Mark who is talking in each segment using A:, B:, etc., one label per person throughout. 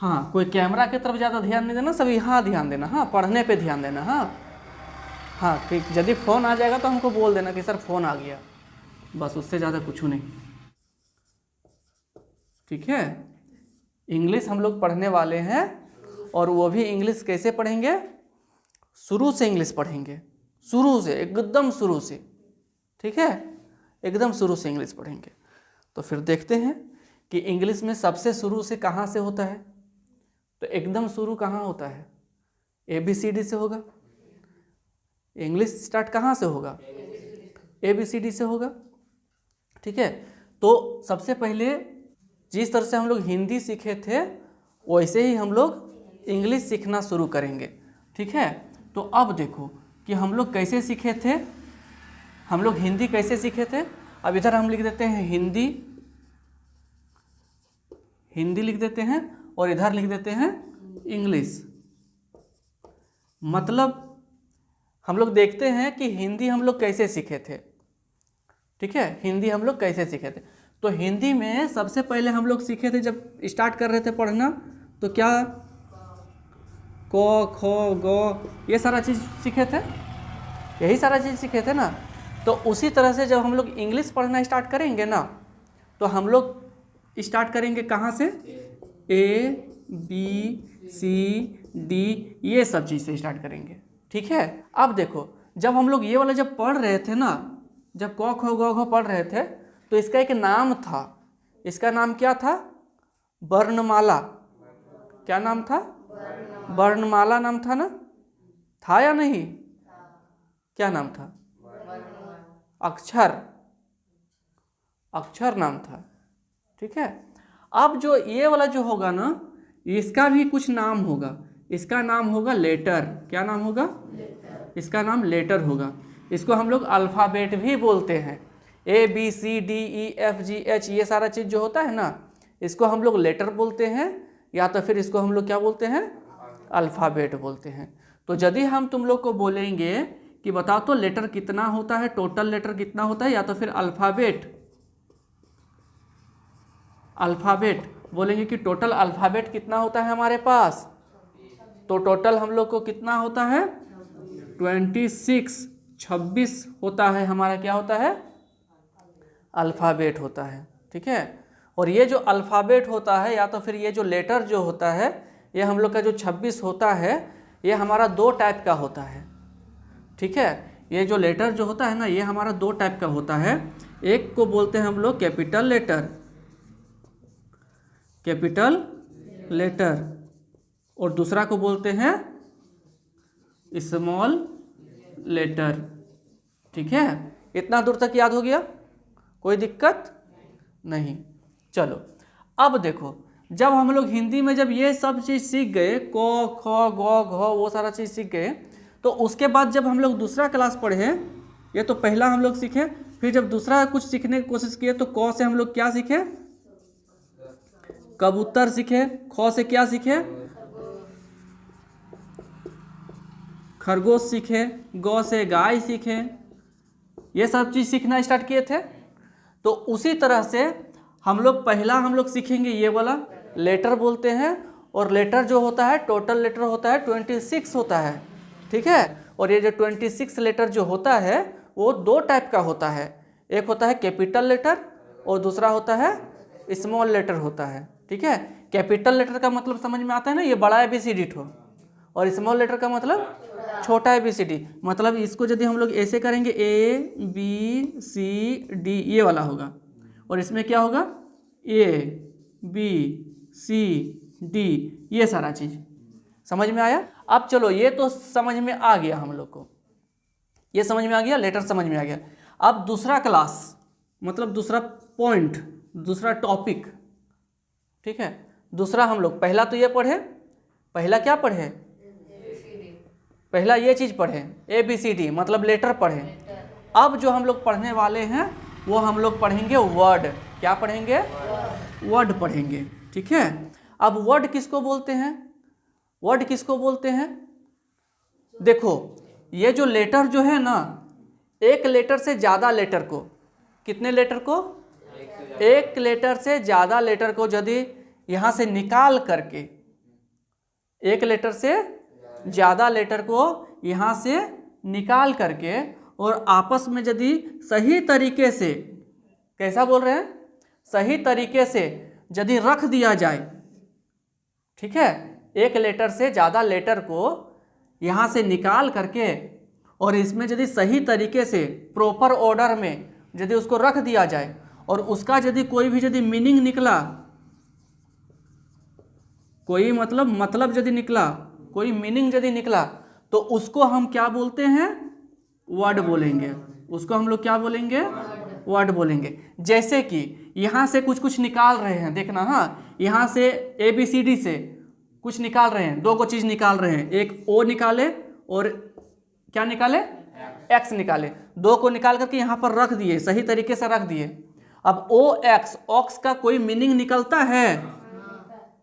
A: हाँ, कोई कैमरा की तरफ ज़्यादा ध्यान नहीं देना, सभी यहाँ ध्यान देना, हाँ पढ़ने पे ध्यान देना। हाँ हाँ, कि यदि फ़ोन आ जाएगा तो हमको बोल देना कि सर फ़ोन आ गया, बस उससे ज़्यादा कुछ नहीं। ठीक है, इंग्लिश हम लोग पढ़ने वाले हैं, और वो भी इंग्लिश कैसे पढ़ेंगे, शुरू से इंग्लिश पढ़ेंगे, शुरू से, एकदम शुरू से। ठीक है, एकदम शुरू से इंग्लिश पढ़ेंगे। तो फिर देखते हैं कि इंग्लिश में सबसे शुरू से कहाँ से होता है। तो एकदम शुरू कहाँ होता है, ABCD से होगा। इंग्लिश स्टार्ट कहाँ से होगा, ABCD से होगा। ठीक है, तो सबसे पहले जिस तरह से हम लोग हिंदी सीखे थे वैसे ही हम लोग इंग्लिश सीखना शुरू करेंगे। ठीक है, तो अब देखो कि हम लोग कैसे सीखे थे, हम लोग हिंदी कैसे सीखे थे। अब इधर हम लिख देते हैं हिंदी, हिंदी लिख देते हैं, और इधर लिख देते हैं इंग्लिश। मतलब हम लोग देखते हैं कि हिंदी हम लोग कैसे सीखे थे। ठीक है, हिंदी हम लोग कैसे सीखे थे। तो हिंदी में सबसे पहले हम लोग सीखे थे, जब स्टार्ट कर रहे थे पढ़ना, तो क्या क ख ग ये सारा चीज़ सीखे थे, यही सारा चीज़ सीखे थे ना। तो उसी तरह से जब हम लोग इंग्लिश पढ़ना स्टार्ट करेंगे ना, तो हम लोग स्टार्ट करेंगे कहाँ से, ABCD ये सब चीज़ से स्टार्ट करेंगे। ठीक है, अब देखो जब हम लोग ये वाला जब पढ़ रहे थे ना, जब क ख ग घ पढ़ रहे थे, तो इसका एक नाम था। इसका नाम क्या था, वर्णमाला। क्या नाम था, वर्णमाला नाम था ना, था या नहीं, क्या नाम था, अक्षर, अक्षर नाम था। ठीक है, अब जो ये वाला जो होगा ना, इसका भी कुछ नाम होगा, इसका नाम होगा लेटर। क्या नाम होगा, इसका नाम लेटर होगा। इसको हम लोग अल्फ़ाबेट भी बोलते हैं, ABCDEFGH ये सारा चीज़ जो होता है ना, इसको हम लोग लेटर बोलते हैं, या तो फिर इसको हम लोग क्या बोलते हैं, अल्फ़ाबेट बोलते हैं। तो यदि हम तुम लोग को बोलेंगे कि बताओ तो लेटर कितना होता है, टोटल लेटर कितना होता है, या तो फिर अल्फ़ाबेट, अल्फ़ाबेट बोलेंगे कि टोटल अल्फ़ाबेट कितना होता है हमारे पास, तो टोटल हम लोग को कितना होता है, 26 होता है हमारा, क्या होता है, अल्फ़ाबेट होता है। ठीक है, और ये जो अल्फ़ाबेट होता है, या तो फिर ये जो लेटर जो होता है, ये हम लोग का जो 26 होता है, ये हमारा दो टाइप का होता है। ठीक है, ये जो लेटर जो होता है ना, ये हमारा दो टाइप का होता है। एक को बोलते हैं हम लोग कैपिटल लेटर, कैपिटल लेटर, और दूसरा को बोलते हैं स्मॉल लेटर। ठीक है, इतना दूर तक याद हो गया, कोई दिक्कत नहीं। चलो अब देखो, जब हम लोग हिंदी में जब ये सब चीज़ सीख गए, क ख ग घ वो सारा चीज़ सीख गए, तो उसके बाद जब हम लोग दूसरा क्लास पढ़े, ये तो पहला हम लोग सीखे, फिर जब दूसरा कुछ सीखने की कोशिश किए, तो क से हम लोग क्या सीखे, कबूतर सीखे। ख से क्या सीखे, खरगोश सीखे। ग से गाय सीखे। ये सब चीज़ सीखना स्टार्ट किए थे। तो उसी तरह से हम लोग पहला हम लोग सीखेंगे ये वाला लेटर बोलते हैं, और लेटर जो होता है, टोटल लेटर होता है 26 होता है। ठीक है, और ये जो 26 लेटर जो होता है वो दो टाइप का होता है, एक होता है कैपिटल लेटर और दूसरा होता है स्मॉल लेटर होता है। ठीक है, कैपिटल लेटर का मतलब समझ में आता है ना, ये बड़ा ABCD ठो, और स्मॉल लेटर का मतलब छोटा ABCD। मतलब इसको यदि हम लोग ऐसे करेंगे ABCD ये वाला होगा, और इसमें क्या होगा ABCD ये सारा चीज़ समझ में आया। अब चलो ये तो समझ में आ गया हम लोग को, ये समझ में आ गया, लेटर समझ में आ गया। अब दूसरा क्लास मतलब दूसरा पॉइंट, दूसरा टॉपिक। ठीक है, दूसरा हम लोग पहला तो ये पढ़े, पहला क्या पढ़े, पहला ये चीज़ पढ़े ABCD मतलब लेटर पढ़े। अब जो हम लोग पढ़ने वाले हैं वो हम लोग पढ़ेंगे वर्ड। क्या पढ़ेंगे, वर्ड पढ़ेंगे। ठीक है, अब वर्ड किसको बोलते हैं, वर्ड किसको बोलते हैं, देखो ये जो लेटर जो है ना, एक लेटर से ज़्यादा लेटर को, कितने लेटर को, एक लेटर से ज़्यादा लेटर को यदि यहाँ से निकाल करके एक लेटर से ज़्यादा लेटर को यहाँ से निकाल करके और आपस में यदि सही तरीके से, कैसा बोल रहे हैं, सही तरीके से यदि रख दिया जाए, ठीक है, एक लेटर से ज़्यादा लेटर को यहाँ से निकाल करके और इसमें यदि सही तरीके से प्रॉपर ऑर्डर में यदि उसको रख दिया जाए और उसका यदि कोई भी यदि मीनिंग निकला, कोई मतलब यदि निकला, कोई मीनिंग यदि निकला, तो उसको हम क्या बोलते हैं, वर्ड बोलेंगे। उसको हम लोग क्या बोलेंगे, वर्ड बोलेंगे। जैसे कि यहाँ से कुछ निकाल रहे हैं, देखना, हाँ, यहाँ से ABCD से कुछ निकाल रहे हैं, दो को चीज़ निकाल रहे हैं, एक O निकाले और क्या निकाले, X निकाले, दो को निकाल करके यहाँ पर रख दिए, सही तरीके से रख दिए। अब OX का कोई मीनिंग निकलता है,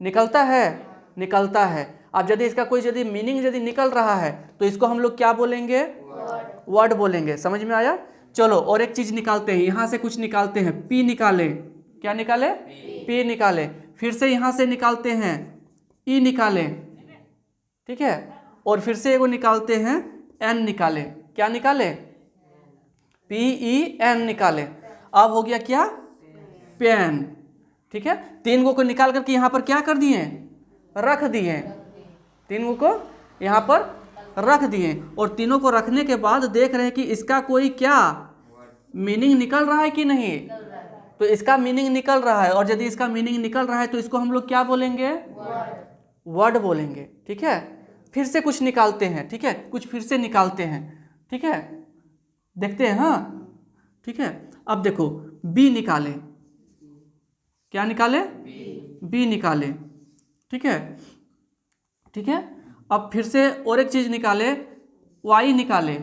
A: निकलता है, निकलता है। अब यदि इसका कोई यदि मीनिंग यदि निकल रहा है तो इसको हम लोग क्या बोलेंगे, वर्ड बोलेंगे। समझ में आया? चलो और एक चीज निकालते हैं, यहाँ से कुछ निकालते हैं, P निकाले, क्या निकाले, P निकाले, फिर से यहाँ से निकालते हैं, E निकाले, ठीक है, और फिर से एगो निकालते हैं, N निकाले, क्या निकाले, PEN निकाले। अब हो गया क्या, पेन, ठीक है। तीन को निकाल करके यहाँ पर क्या कर दिए, रख दिए, तीन को यहाँ पर रख दिए और तीनों को रखने के बाद देख रहे हैं कि इसका कोई क्या मीनिंग निकल रहा है कि नहीं, तो इसका मीनिंग निकल रहा है और यदि इसका मीनिंग निकल रहा है तो इसको हम लोग क्या बोलेंगे, वर्ड बोलेंगे, ठीक है। फिर से कुछ निकालते हैं, ठीक है, कुछ फिर से निकालते हैं, ठीक है, देखते हैं, हाँ, ठीक है। अब देखो B निकाले, क्या निकाले, B निकाले, ठीक है, ठीक है। अब फिर से और एक चीज निकाले, Y निकाले,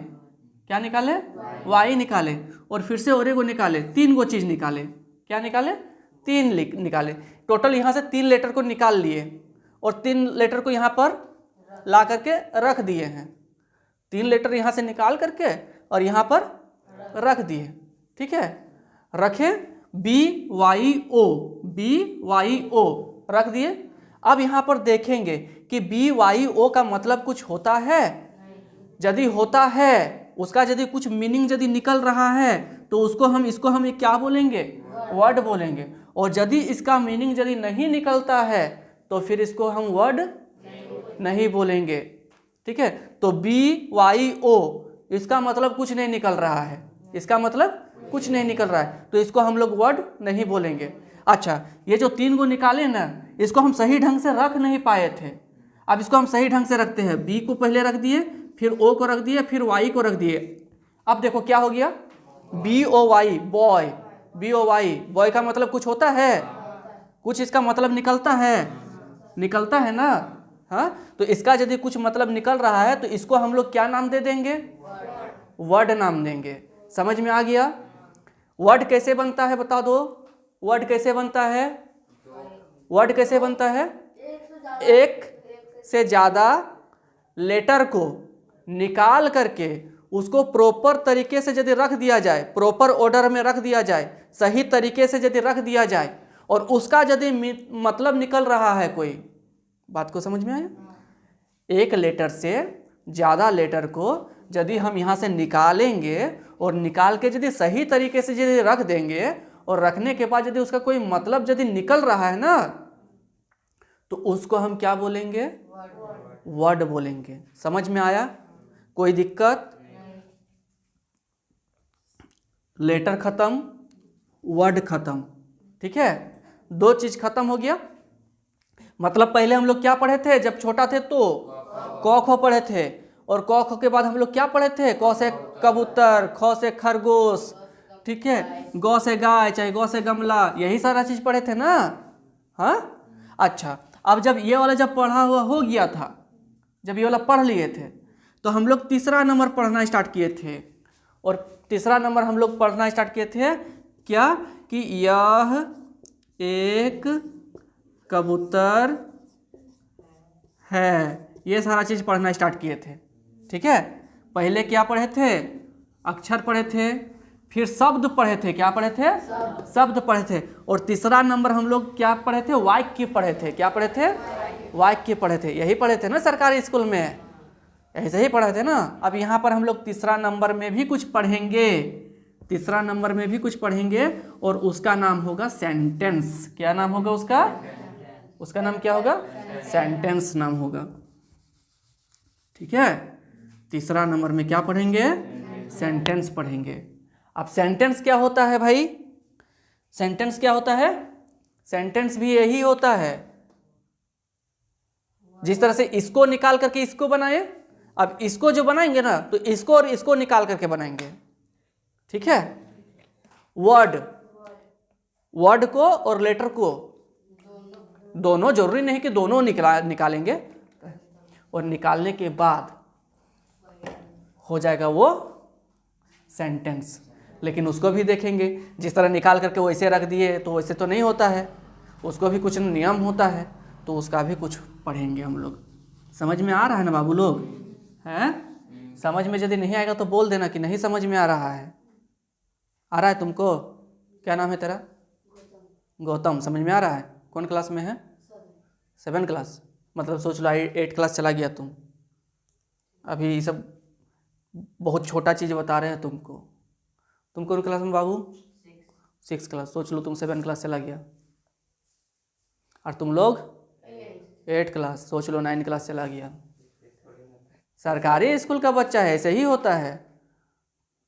A: क्या निकाले, Y निकाले, और फिर से और एक निकाले, तीन को चीज निकाले, क्या निकाले, तीन निकाले। टोटल यहाँ से 3 लेटर को निकाल लिए और 3 लेटर को यहाँ पर ला करके रख दिए हैं। 3 लेटर यहाँ से निकाल करके और यहाँ पर रख दिए, ठीक है, रखे, BYO, BYO रख दिए। अब यहाँ पर देखेंगे कि BYO का मतलब कुछ होता है, यदि होता है, उसका यदि कुछ मीनिंग यदि निकल रहा है तो इसको हम क्या बोलेंगे, वर्ड बोलेंगे। और यदि इसका मीनिंग यदि नहीं निकलता है तो फिर इसको हम वर्ड नहीं बोलेंगे, ठीक है। तो BYO इसका मतलब कुछ नहीं निकल रहा है, इसका मतलब कुछ नहीं निकल रहा है, तो इसको हम लोग वर्ड नहीं बोलेंगे। अच्छा, ये जो 3 को निकाले ना, इसको हम सही ढंग से रख नहीं पाए थे, अब इसको हम सही ढंग से रखते हैं। B को पहले रख दिए, फिर O को रख दिए, फिर Y को रख दिए। अब देखो क्या हो गया, BOY, बॉय, BOY, बॉय का मतलब कुछ होता है, कुछ इसका मतलब निकलता है, निकलता है ना, हाँ। तो इसका यदि कुछ मतलब निकल रहा है तो इसको हम लोग क्या नाम दे देंगे, वर्ड नाम देंगे। समझ में आ गया? वर्ड कैसे बनता है बता दो, वर्ड कैसे बनता है, वर्ड कैसे बनता है, एक से ज़्यादा लेटर को निकाल करके उसको प्रॉपर तरीके से यदि रख दिया जाए, प्रॉपर ऑर्डर में रख दिया जाए, सही तरीके से यदि रख दिया जाए और उसका यदि मतलब निकल रहा है कोई, बात को समझ में आया? एक लेटर से ज़्यादा लेटर को यदि हम यहाँ से निकालेंगे और निकाल के यदि सही तरीके से यदि रख देंगे और रखने के बाद यदि उसका कोई मतलब यदि निकल रहा है ना तो उसको हम क्या बोलेंगे, वर्ड बोलेंगे। समझ में आया? कोई दिक्कत? लेटर खत्म, वर्ड खत्म, ठीक है, 2 चीज खत्म हो गया। मतलब पहले हम लोग क्या पढ़े थे, जब छोटा थे तो क ख पढ़े थे, और क ख के बाद हम लोग क्या पढ़े थे, क से कबूतर, ख से खरगोश, ठीक है, ग से गाय, चाहे ग से गमला, यही सारा चीज पढ़े थे ना, हाँ। अच्छा, अब जब ये वाला जब पढ़ा हुआ हो गया था, जब ये वाला पढ़ लिए थे तो हम लोग तीसरा नंबर पढ़ना स्टार्ट किए थे। और तीसरा नंबर हम लोग पढ़ना स्टार्ट किए थे क्या, कि यह एक कबूतर है, ये सारा चीज़ पढ़ना स्टार्ट किए थे, ठीक है। पहले क्या पढ़े थे, अक्षर पढ़े थे, फिर शब्द पढ़े थे, क्या पढ़े थे, शब्द पढ़े थे, और तीसरा नंबर हम लोग क्या पढ़े थे, वाक्य पढ़े थे, क्या पढ़े थे, वाक्य पढ़े थे, यही पढ़े थे ना सरकारी स्कूल में, ऐसे ही पढ़े थे ना। अब यहाँ पर हम लोग तीसरा नंबर में भी कुछ पढ़ेंगे, तीसरा नंबर में भी कुछ पढ़ेंगे और उसका नाम होगा सेंटेंस। क्या नाम होगा उसका? उसका नाम क्या होगा? सेंटेंस नाम होगा। ठीक है, तीसरा नंबर में क्या पढ़ेंगे? सेंटेंस पढ़ेंगे। अब सेंटेंस क्या होता है भाई? सेंटेंस क्या होता है? सेंटेंस भी यही होता है, जिस तरह से इसको निकाल करके इसको बनाए, अब इसको जो बनाएंगे ना तो इसको और इसको निकाल करके बनाएंगे। ठीक है, वर्ड, वर्ड को और लेटर को दोनों, जरूरी नहीं कि दोनों निकालेंगे, और निकालने के बाद हो जाएगा वो सेंटेंस। लेकिन उसको भी देखेंगे, जिस तरह निकाल करके वैसे रख दिए तो वैसे तो नहीं होता है, उसको भी कुछ नियम होता है, तो उसका भी कुछ पढ़ेंगे हम लोग। समझ में आ रहा है ना बाबू लोग? हैं? समझ में यदि नहीं आएगा तो बोल देना कि नहीं समझ में आ रहा है। आ रहा है तुमको? क्या नाम है तेरा? गौतम। समझ में आ रहा है? कौन क्लास में है? 7 क्लास। मतलब सोच लो 8 क्लास चला गया तुम। अभी ये सब बहुत छोटा चीज़ बता रहे हैं तुमको। तुम कौन क्लास में बाबू? 6 क्लास। सोच लो तुम 7 क्लास चला गया, और तुम लोग 8 क्लास। सोच लो 9 क्लास चला गया। सरकारी स्कूल का बच्चा है, ऐसे ही होता है।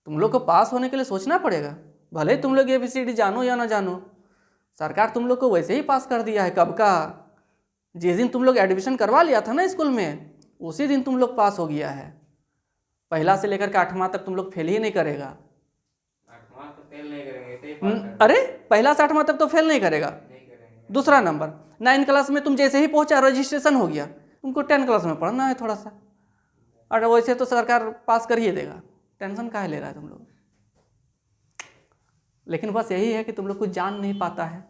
A: तुम लोग को पास होने के लिए सोचना पड़ेगा, भले तुम लोग ABCD जानो या ना जानो, सरकार तुम लोग को वैसे ही पास कर दिया है। कब का? जिस दिन तुम लोग एडमिशन करवा लिया था ना स्कूल में, उसी दिन तुम लोग पास हो गया है। पहला से लेकर के 8वां तक तुम लोग फेल ही नहीं करेगा।
B: 8वां तो फेल नहीं करेंगे।
A: अरे पहला से 8वां तक तो फेल नहीं करेगा। दूसरा नंबर, 9 क्लास में तुम जैसे ही पहुंचा रजिस्ट्रेशन हो गया, तुमको 10 क्लास में पढ़ना है थोड़ा सा, और वैसे तो सरकार पास कर ही देगा। टेंशन काहे ले रहा है तुम लोग? लेकिन बस यही है कि तुम लोग कुछ जान नहीं पाता है।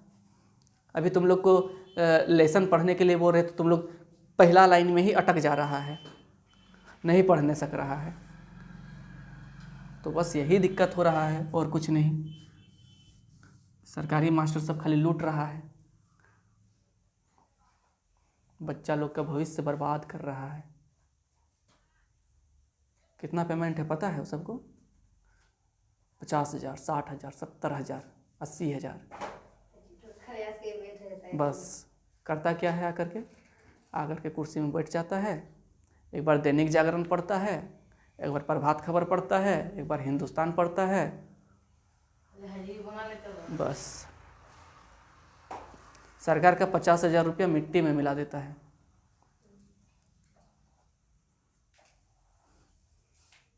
A: अभी तुम लोग को लेसन पढ़ने के लिए बोल रहे तो तुम लोग पहला लाइन में ही अटक जा रहा है, नहीं पढ़ने सक रहा है। तो बस यही दिक्कत हो रहा है और कुछ नहीं। सरकारी मास्टर सब खाली लूट रहा है, बच्चा लोग का भविष्य बर्बाद कर रहा है। कितना पेमेंट है पता है वो सबको? 50,000, 60,000, 70,000, 80,000। बस करता क्या है? आकर के कुर्सी में बैठ जाता है, एक बार दैनिक जागरण पढ़ता है, एक बार प्रभात खबर पढ़ता है, एक बार हिंदुस्तान पढ़ता है, बस सरकार का 50,000 रुपया मिट्टी में मिला देता है।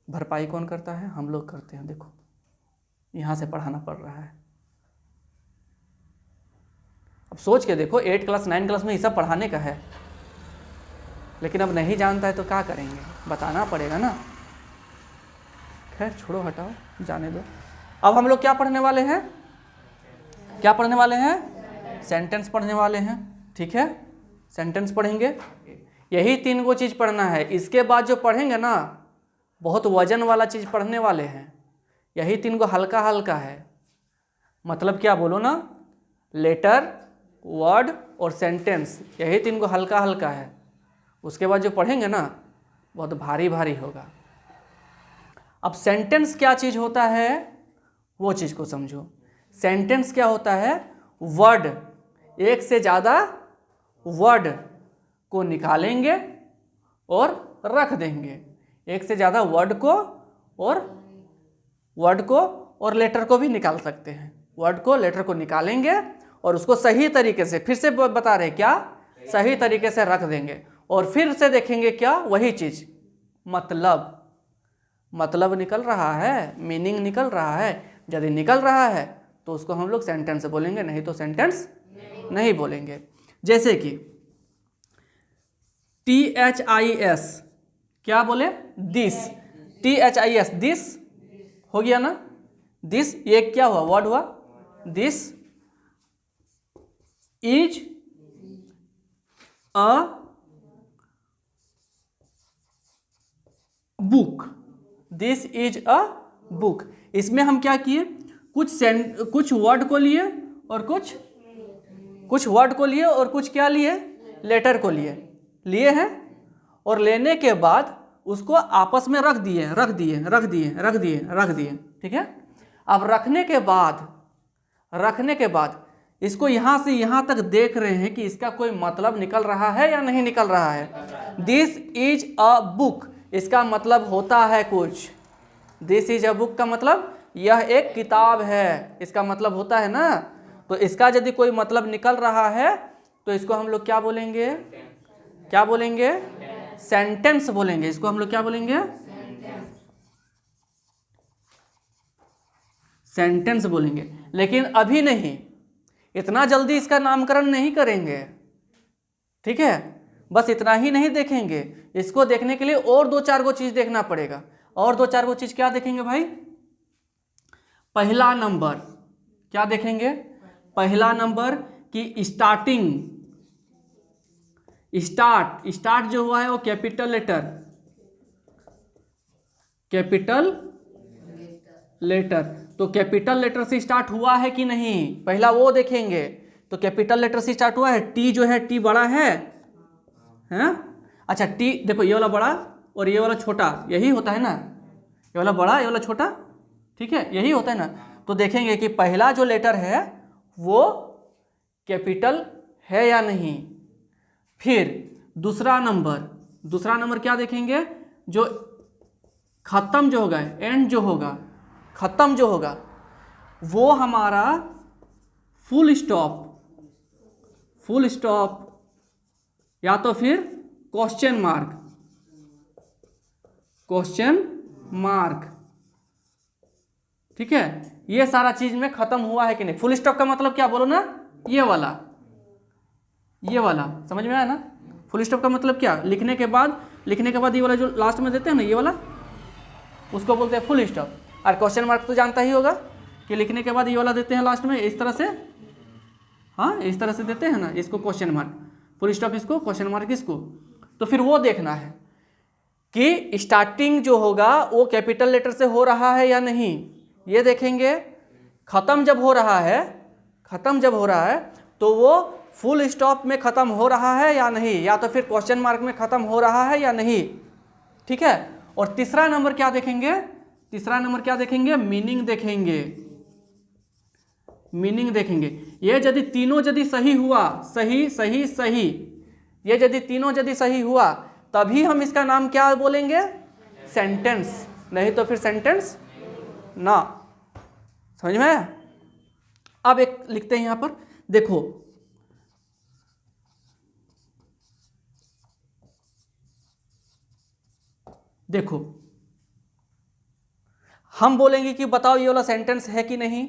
A: भरपाई कौन करता है? हम लोग करते हैं। देखो यहाँ से पढ़ाना पड़ रहा है। अब सोच के देखो, 8 क्लास 9 क्लास में ये सब पढ़ाने का है, लेकिन अब नहीं जानता है तो क्या करेंगे? बताना पड़ेगा ना। खैर छोड़ो, हटाओ, जाने दो। अब हम लोग क्या पढ़ने वाले हैं? क्या पढ़ने वाले हैं? सेंटेंस पढ़ने वाले हैं। ठीक है, सेंटेंस पढ़ेंगे। यही 3 गो चीज़ पढ़ना है। इसके बाद जो पढ़ेंगे ना, बहुत वजन वाला चीज़ पढ़ने वाले हैं। यही 3 गो हल्का हल्का है। मतलब क्या बोलो ना, लेटर, वर्ड और सेंटेंस, यही 3 गो हल्का हल्का है। उसके बाद जो पढ़ेंगे ना, बहुत भारी भारी होगा। अब सेंटेंस क्या चीज़ होता है वो चीज़ को समझो। सेंटेंस क्या होता है? वर्ड, एक से ज़्यादा वर्ड को निकालेंगे और रख देंगे। एक से ज़्यादा वर्ड को और लेटर को भी निकाल सकते हैं। वर्ड को, लेटर को निकालेंगे और उसको सही तरीके से, फिर से बता रहे क्या, सही तरीके से रख देंगे, और फिर से देखेंगे क्या, वही चीज़, मतलब निकल रहा है, मीनिंग निकल रहा है। यदि निकल रहा है तो उसको हम लोग सेंटेंस बोलेंगे, नहीं तो सेंटेंस नहीं बोलेंगे। जैसे कि THIS, क्या बोले? दिस। THIS, दिस हो गया ना? दिस, ये क्या हुआ? वर्ड हुआ। This is a book. This is a book. इसमें हम क्या किए? कुछ वर्ड को लिए और कुछ वर्ड को लिए और कुछ क्या लिए? लेटर को लिए हैं और लेने के बाद उसको आपस में रख दिए। ठीक है। अब रखने के बाद इसको यहाँ से यहाँ तक देख रहे हैं कि इसका कोई मतलब निकल रहा है या नहीं निकल रहा है। दिस इज अ बुक, इसका मतलब होता है कुछ। दिस इज अ बुक का मतलब यह एक किताब है, इसका मतलब होता है ना। तो इसका यदि कोई मतलब निकल रहा है तो इसको हम लोग क्या बोलेंगे, सेंटेंस बोलेंगे। इसको हम लोग क्या बोलेंगे, सेंटेंस बोलेंगे। लेकिन अभी नहीं, इतना जल्दी इसका नामकरण नहीं करेंगे। ठीक है, बस इतना ही नहीं देखेंगे, इसको देखने के लिए और 2-4 गो चीज देखना पड़ेगा। और 2-4 गो चीज क्या देखेंगे भाई? पहला नंबर क्या देखेंगे? पहला नंबर की स्टार्टिंग, स्टार्ट जो हुआ है वो कैपिटल लेटर, तो कैपिटल लेटर से स्टार्ट हुआ है कि नहीं, पहला वो देखेंगे। तो कैपिटल लेटर से स्टार्ट हुआ है, टी जो है टी बड़ा है, हैं? अच्छा टी देखो, ये वाला बड़ा और ये वाला छोटा, यही होता है ना, ये वाला बड़ा ये वाला छोटा, ठीक है, यही होता है ना। तो देखेंगे कि पहला जो लेटर है वो कैपिटल है या नहीं। फिर दूसरा नंबर क्या देखेंगे? जो खत्म जो होगा, एंड जो होगा, खत्म जो होगा वो हमारा फुल स्टॉप या तो फिर क्वेश्चन मार्क। ठीक है, ये सारा चीज में खत्म हुआ है कि नहीं। फुल स्टॉप का मतलब क्या बोलो ना, ये वाला समझ में आया ना। फुल स्टॉप का मतलब क्या, लिखने के बाद ये वाला जो लास्ट में देते हैं ना, ये वाला, उसको बोलते हैं फुल स्टॉप। और क्वेश्चन मार्क तो जानता ही होगा कि लिखने के बाद ये वाला देते हैं लास्ट में, इस तरह से, हाँ इस तरह से देते हैं ना, इसको क्वेश्चन मार्क, फुल स्टॉप इसको, क्वेश्चन मार्क इसको। तो फिर वो देखना है कि स्टार्टिंग जो होगा वो कैपिटल लेटर से हो रहा है या नहीं, ये देखेंगे। खत्म जब हो रहा है तो वो फुल स्टॉप में खत्म हो रहा है या नहीं, या तो फिर क्वेश्चन मार्क में खत्म हो रहा है या नहीं। ठीक है। और तीसरा नंबर क्या देखेंगे? मीनिंग देखेंगे। ये यदि तीनों यदि सही हुआ, सही, ये यदि तीनों यदि सही हुआ तभी हम इसका नाम क्या बोलेंगे, सेंटेंस। नहीं तो फिर सेंटेंस ना। समझ में आया? अब एक लिखते हैं यहां पर, देखो हम बोलेंगे कि बताओ ये वाला सेंटेंस है कि नहीं।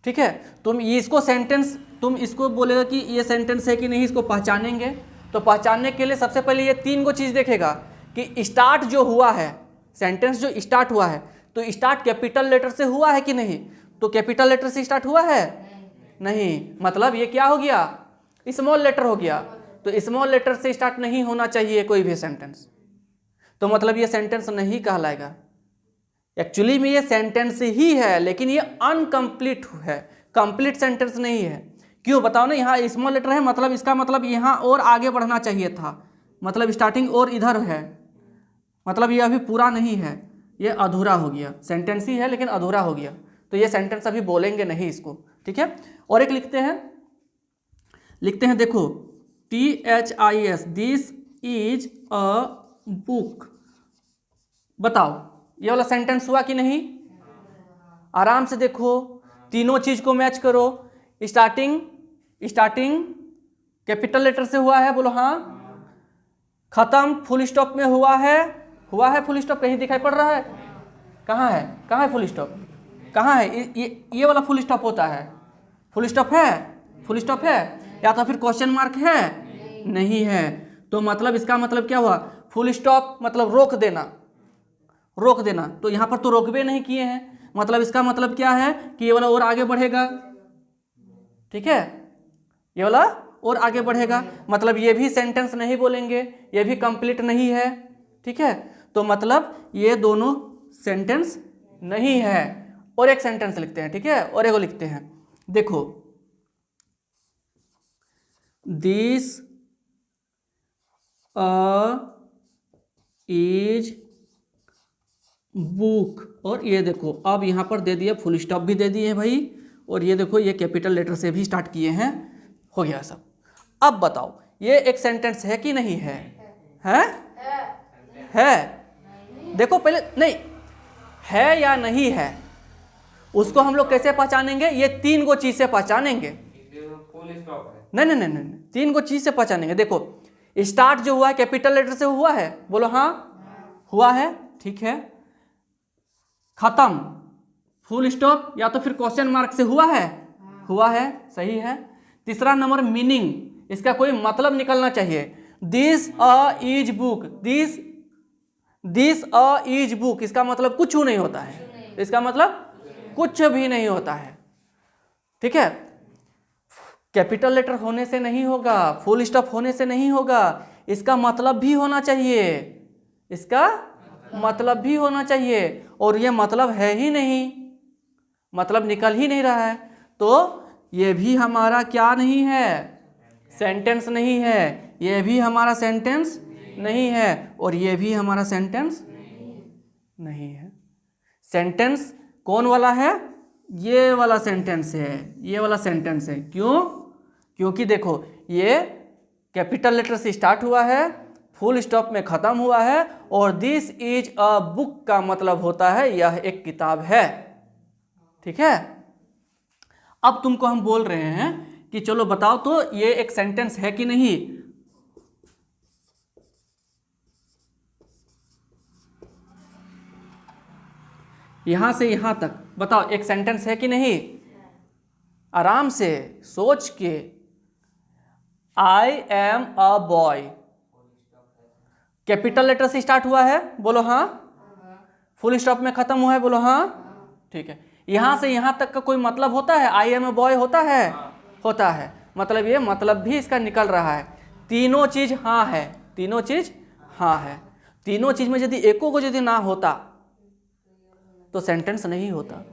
A: ठीक है, तुम इसको सेंटेंस, तुम इसको बोलेगा कि ये सेंटेंस है कि नहीं, इसको पहचानेंगे। तो पहचानने के लिए सबसे पहले ये 3 गो चीज देखेगा कि स्टार्ट जो हुआ है, सेंटेंस जो स्टार्ट हुआ है, तो स्टार्ट कैपिटल लेटर से हुआ है कि नहीं। तो कैपिटल लेटर से स्टार्ट हुआ है नहीं, मतलब ये क्या हो गया, स्मॉल लेटर हो गया। तो स्मॉल लेटर से स्टार्ट नहीं होना चाहिए कोई भी सेंटेंस, तो मतलब ये सेंटेंस नहीं कहलाएगा। एक्चुअली में ये सेंटेंस ही है, लेकिन ये अनकम्प्लीट है, कंप्लीट सेंटेंस नहीं है। क्यों बताओ ना, यहाँ स्मॉल लेटर है, मतलब इसका मतलब यहाँ और आगे बढ़ना चाहिए था, मतलब स्टार्टिंग और इधर है, मतलब ये अभी पूरा नहीं है, ये अधूरा हो गया। सेंटेंस ही है लेकिन अधूरा हो गया, तो ये सेंटेंस अभी बोलेंगे नहीं इसको। ठीक है। और एक लिखते हैं देखो, THIS, this is a book. बताओ ये वाला सेंटेंस हुआ कि नहीं? आराम से देखो, तीनों चीज को मैच करो। स्टार्टिंग कैपिटल लेटर से हुआ है, बोलो हाँ। खत्म फुल स्टॉप में हुआ है फुल स्टॉप कहीं दिखाई पड़ रहा है? कहाँ है फुल स्टॉप? कहाँ है? ये वाला फुल स्टॉप होता है। फुल स्टॉप है या तो फिर क्वेश्चन मार्क है? नहीं है। तो मतलब इसका मतलब क्या हुआ, फुल स्टॉप मतलब रोक देना। तो यहाँ पर तो रोकबे नहीं किए हैं, मतलब इसका मतलब क्या है कि ये वाला और आगे बढ़ेगा। ठीक है, ये वाला और आगे बढ़ेगा, मतलब ये भी सेंटेंस नहीं बोलेंगे, ये भी कंप्लीट नहीं है। ठीक है, तो मतलब ये दोनों सेंटेंस नहीं है। और एक सेंटेंस लिखते हैं, ठीक है, और एक लिखते हैं, देखो, दिस इज बुक। और ये देखो अब यहाँ पर दे दिए, फुल स्टॉप भी दे दिए भाई, और ये देखो ये कैपिटल लेटर से भी स्टार्ट किए हैं, हो गया सब। अब बताओ ये एक सेंटेंस है कि नहीं है? है। देखो पहले नहीं है या नहीं है, उसको हम लोग कैसे पहचानेंगे? ये 3 गो चीज से पहचानेंगे।
B: फुल स्टॉप है।
A: नहीं नहीं नहीं नहीं, 3 गो चीज से पहचानेंगे। देखो स्टार्ट जो हुआ है कैपिटल लेटर से हुआ है, बोलो हाँ हुआ है, ठीक है। खत्म फुल स्टॉप या तो फिर क्वेश्चन मार्क से हुआ है, हुआ है, सही है। तीसरा नंबर मीनिंग, इसका कोई मतलब निकलना चाहिए। This a is book, this a is book, इसका मतलब कुछ नहीं होता है, इसका मतलब कुछ भी नहीं होता है, ठीक है। कैपिटल लेटर होने से नहीं होगा, फुल स्टॉप होने से नहीं होगा, इसका मतलब भी होना चाहिए, इसका मतलब भी होना चाहिए, और ये मतलब है ही नहीं, मतलब निकल ही नहीं रहा है, तो ये भी हमारा क्या नहीं है? सेंटेंस नहीं है, ये भी हमारा सेंटेंस नहीं है, और ये भी हमारा सेंटेंस नहीं है। सेंटेंस कौन वाला है? ये वाला सेंटेंस है, ये वाला सेंटेंस है। क्यों? क्योंकि देखो ये कैपिटल लेटर से स्टार्ट हुआ है, फुल स्टॉप में ख़त्म हुआ है, और दिस इज अ बुक का मतलब होता है यह एक किताब है, ठीक है। अब तुमको हम बोल रहे हैं कि चलो बताओ तो ये एक सेंटेंस है कि नहीं? यहां से यहां तक बताओ एक सेंटेंस है कि नहीं? आराम से सोच के। I am a boy capital letter से स्टार्ट हुआ है, बोलो हाँ। फुल स्टॉप में खत्म हुआ है, बोलो हाँ, ठीक है। यहां से यहां तक का कोई मतलब होता है? आई एम अ बॉय होता है, होता है, मतलब ये मतलब भी इसका निकल रहा है। तीनों चीज हाँ है, तीनों चीज हाँ है। तीनों चीज में यदि एको को यदि ना होता तो सेंटेंस नहीं होता।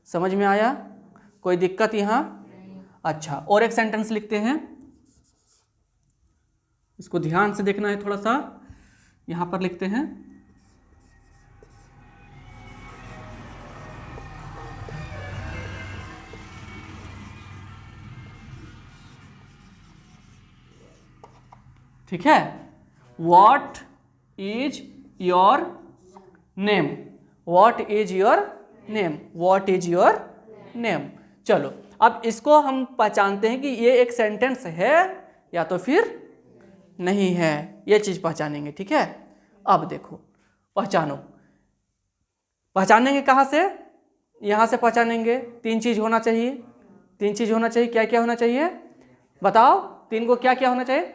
A: समझ में आया? कोई दिक्कत यहाँ? अच्छा, और एक सेंटेंस लिखते हैं, इसको ध्यान से देखना है थोड़ा सा। यहां पर लिखते हैं ठीक है। What is your name? What is your name? What is your name? चलो अब इसको हम पहचानते हैं कि ये एक सेंटेंस है या तो फिर नहीं है, ये चीज पहचानेंगे, ठीक है। अब देखो पहचानो, पहचानेंगे कहाँ से? यहाँ से पहचानेंगे। 3 चीज होना चाहिए, 3 चीज होना चाहिए। क्या क्या होना चाहिए बताओ? 3 को क्या क्या होना चाहिए?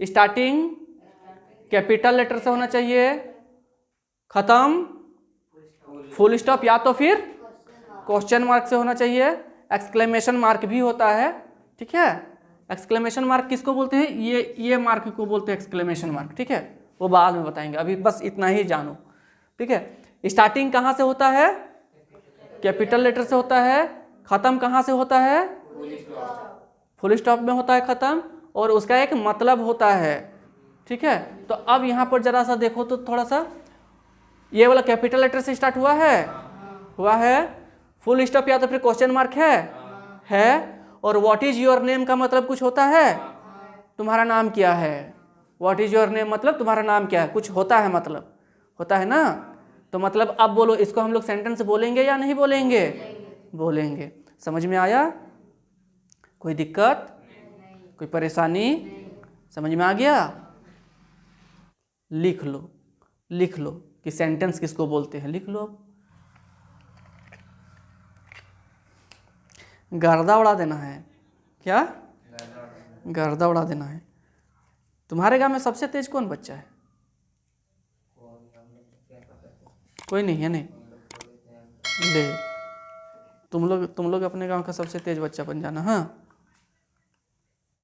A: स्टार्टिंग कैपिटल लेटर से होना चाहिए, खत्म फुल स्टॉप या तो फिर क्वेश्चन मार्क से होना चाहिए, एक्सक्लेमेशन मार्क भी होता है, ठीक है। एक्सक्लेमेशन मार्क किसको बोलते हैं? ये मार्क को बोलते हैं एक्सक्लेमेशन मार्क, ठीक है। वो बाद में बताएंगे, अभी बस इतना ही जानो, ठीक है। स्टार्टिंग कहाँ से होता है? कैपिटल लेटर से होता है। खत्म कहाँ से होता है? फुल स्टॉप में होता है खत्म, और उसका एक मतलब होता है, ठीक है। तो अब यहाँ पर जरा सा देखो तो थोड़ा सा, ये वाला कैपिटल लेटर से स्टार्ट हुआ है, हुआ है। फुल स्टॉप या तो फिर क्वेश्चन मार्क है। और व्हाट इज योर नेम का मतलब कुछ होता है? तुम्हारा नाम क्या है? व्हाट इज योर नेम मतलब तुम्हारा नाम क्या है, कुछ होता है, मतलब होता है ना। तो मतलब अब बोलो, इसको हम लोग सेंटेंस बोलेंगे या नहीं बोलेंगे? बोलेंगे। समझ में आया? कोई दिक्कत, कोई परेशानी? समझ में आ गया? लिख लो, लिख लो कि सेंटेंस किसको बोलते हैं, लिख लो। गर्दा उड़ा देना है, क्या? गर्दा उड़ा देना है। तुम्हारे गांव में सबसे तेज कौन बच्चा है? कोई नहीं है? नहीं ले, तुम लोग अपने गांव का सबसे तेज बच्चा बन जाना, हाँ।